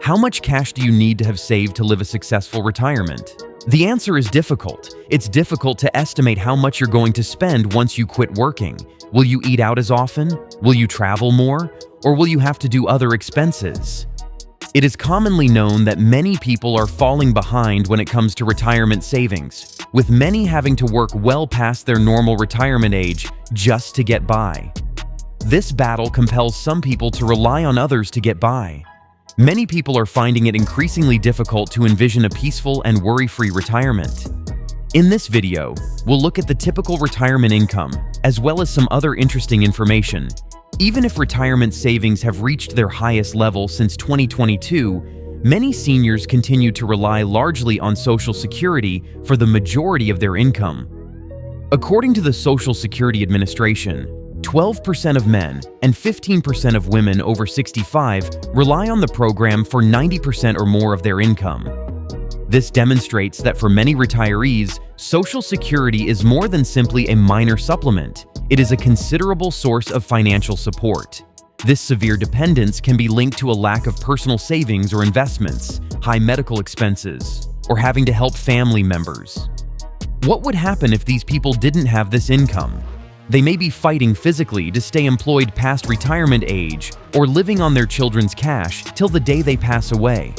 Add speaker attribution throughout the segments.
Speaker 1: How much cash do you need to have saved to live a successful retirement? The answer is difficult. It's difficult to estimate how much you're going to spend once you quit working. Will you eat out as often? Will you travel more? Or will you have to do other expenses? It is commonly known that many people are falling behind when it comes to retirement savings, with many having to work well past their normal retirement age just to get by. This battle compels some people to rely on others to get by. Many people are finding it increasingly difficult to envision a peaceful and worry-free retirement. In this video, we'll look at the typical retirement income, as well as some other interesting information. Even if retirement savings have reached their highest level since 2022, many seniors continue to rely largely on Social Security for the majority of their income. According to the Social Security Administration, 12% of men and 15% of women over 65 rely on the program for 90% or more of their income. This demonstrates that for many retirees, Social Security is more than simply a minor supplement. It is a considerable source of financial support. This severe dependence can be linked to a lack of personal savings or investments, high medical expenses, or having to help family members. What would happen if these people didn't have this income? They may be fighting physically to stay employed past retirement age or living on their children's cash till the day they pass away.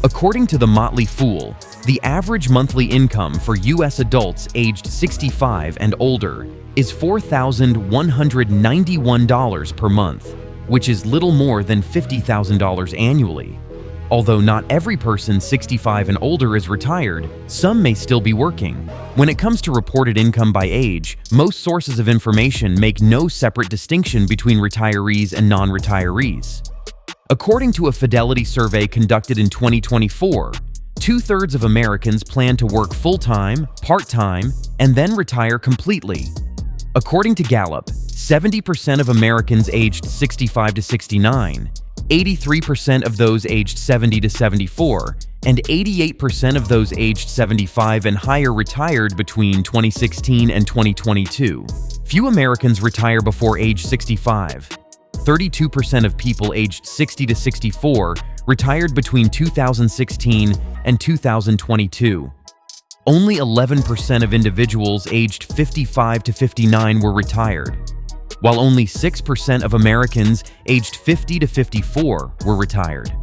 Speaker 1: According to The Motley Fool, the average monthly income for U.S. adults aged 65 and older is $4,191 per month, which is little more than $50,000 annually. Although not every person 65 and older is retired, some may still be working. When it comes to reported income by age, most sources of information make no separate distinction between retirees and non-retirees. According to a Fidelity survey conducted in 2024, 2/3 of Americans plan to work full-time, part-time, and then retire completely. According to Gallup, 70% of Americans aged 65 to 69, 83% of those aged 70 to 74, and 88% of those aged 75 and higher retired between 2016 and 2022. Few Americans retire before age 65. 32% of people aged 60 to 64 retired between 2016 and 2022. Only 11% of individuals aged 55 to 59 were retired, while only 6% of Americans aged 50 to 54 were retired.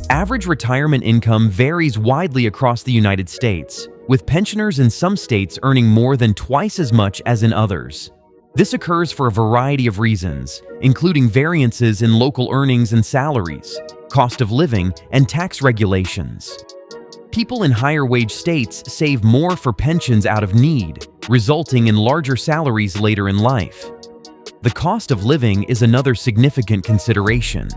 Speaker 1: Average retirement income varies widely across the United States, with pensioners in some states earning more than twice as much as in others. This occurs for a variety of reasons, including variances in local earnings and salaries, cost of living, and tax regulations. People in higher wage states save more for pensions out of need, resulting in larger salaries later in life. The cost of living is another significant consideration.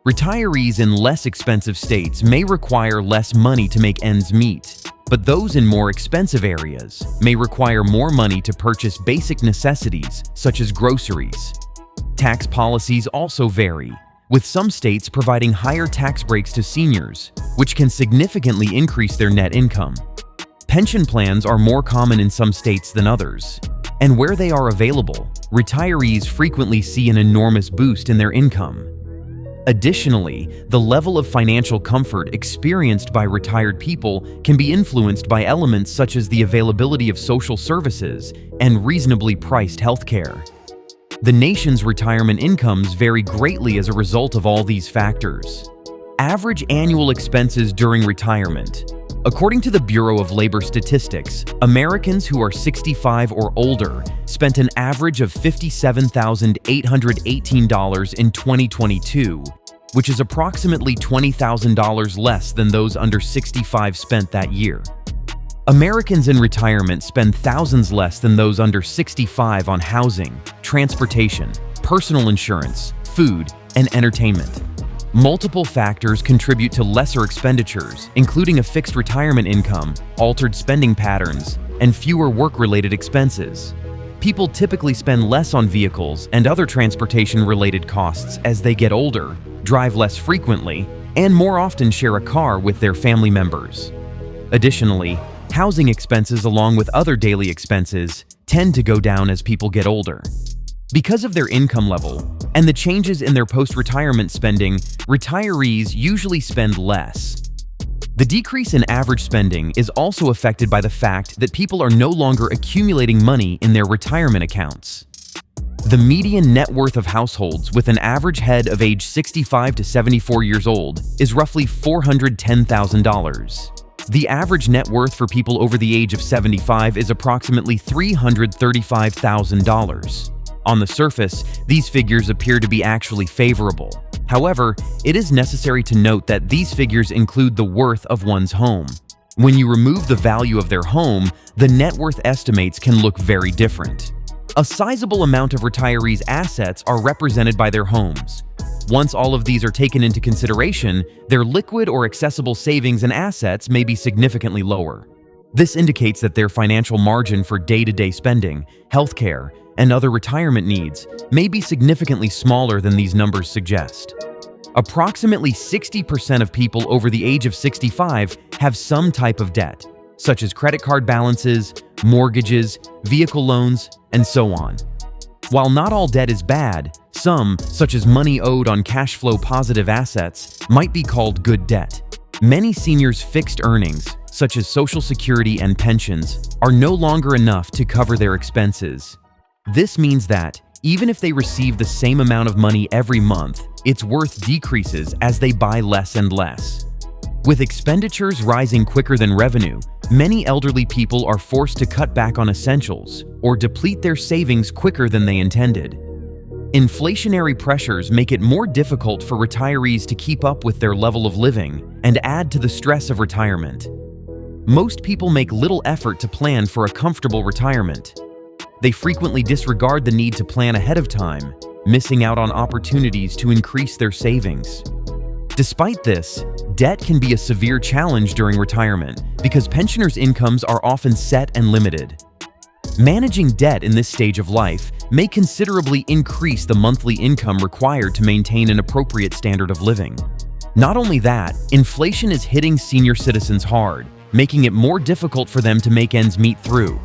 Speaker 1: Retirees in less expensive states may require less money to make ends meet, but those in more expensive areas may require more money to purchase basic necessities such as groceries. Tax policies also vary, with some states providing higher tax breaks to seniors, which can significantly increase their net income. Pension plans are more common in some states than others, and where they are available, retirees frequently see an enormous boost in their income. Additionally, the level of financial comfort experienced by retired people can be influenced by elements such as the availability of social services and reasonably priced healthcare. The nation's retirement incomes vary greatly as a result of all these factors. Average annual expenses during retirement. According to the Bureau of Labor Statistics, Americans who are 65 or older spent an average of $57,818 in 2022, which is approximately $20,000 less than those under 65 spent that year. Americans in retirement spend thousands less than those under 65 on housing, transportation, personal insurance, food, and entertainment. Multiple factors contribute to lesser expenditures, including a fixed retirement income, altered spending patterns, and fewer work-related expenses. People typically spend less on vehicles and other transportation-related costs as they get older, drive less frequently, and more often share a car with their family members. Additionally, housing expenses along with other daily expenses tend to go down as people get older. Because of their income level and the changes in their post-retirement spending, retirees usually spend less. The decrease in average spending is also affected by the fact that people are no longer accumulating money in their retirement accounts. The median net worth of households with an average head of age 65 to 74 years old is roughly $410,000. The average net worth for people over the age of 75 is approximately $335,000. On the surface, these figures appear to be actually favorable. However, it is necessary to note that these figures include the worth of one's home. When you remove the value of their home, the net worth estimates can look very different. A sizable amount of retirees' assets are represented by their homes. Once all of these are taken into consideration, their liquid or accessible savings and assets may be significantly lower. This indicates that their financial margin for day-to-day spending, healthcare, and other retirement needs may be significantly smaller than these numbers suggest. Approximately 60% of people over the age of 65 have some type of debt, such as credit card balances, mortgages, vehicle loans, and so on. While not all debt is bad, some, such as money owed on cash flow positive assets, might be called good debt. Many seniors' fixed earnings, such as Social Security and pensions, are no longer enough to cover their expenses. This means that, even if they receive the same amount of money every month, its worth decreases as they buy less and less. With expenditures rising quicker than revenue, many elderly people are forced to cut back on essentials or deplete their savings quicker than they intended. Inflationary pressures make it more difficult for retirees to keep up with their level of living and add to the stress of retirement. Most people make little effort to plan for a comfortable retirement. They frequently disregard the need to plan ahead of time, missing out on opportunities to increase their savings. Despite this, debt can be a severe challenge during retirement because pensioners' incomes are often set and limited. Managing debt in this stage of life may considerably increase the monthly income required to maintain an appropriate standard of living. Not only that, inflation is hitting senior citizens hard, making it more difficult for them to make ends meet through.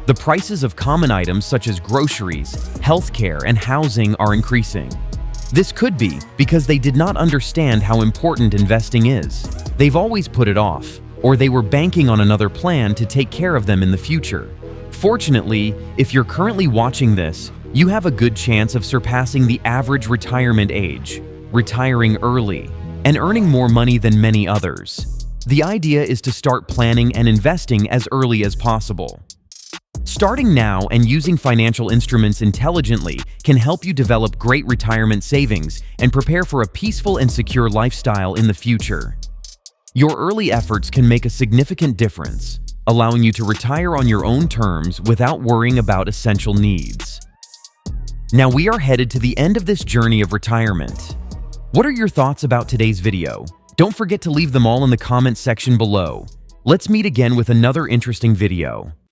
Speaker 1: The prices of common items such as groceries, healthcare, and housing are increasing. This could be because they did not understand how important investing is. They've always put it off, or they were banking on another plan to take care of them in the future. Fortunately, if you're currently watching this, you have a good chance of surpassing the average retirement age, retiring early, and earning more money than many others. The idea is to start planning and investing as early as possible. Starting now and using financial instruments intelligently can help you develop great retirement savings and prepare for a peaceful and secure lifestyle in the future. Your early efforts can make a significant difference, allowing you to retire on your own terms without worrying about essential needs. Now we are headed to the end of this journey of retirement. What are your thoughts about today's video? Don't forget to leave them all in the comments section below. Let's meet again with another interesting video.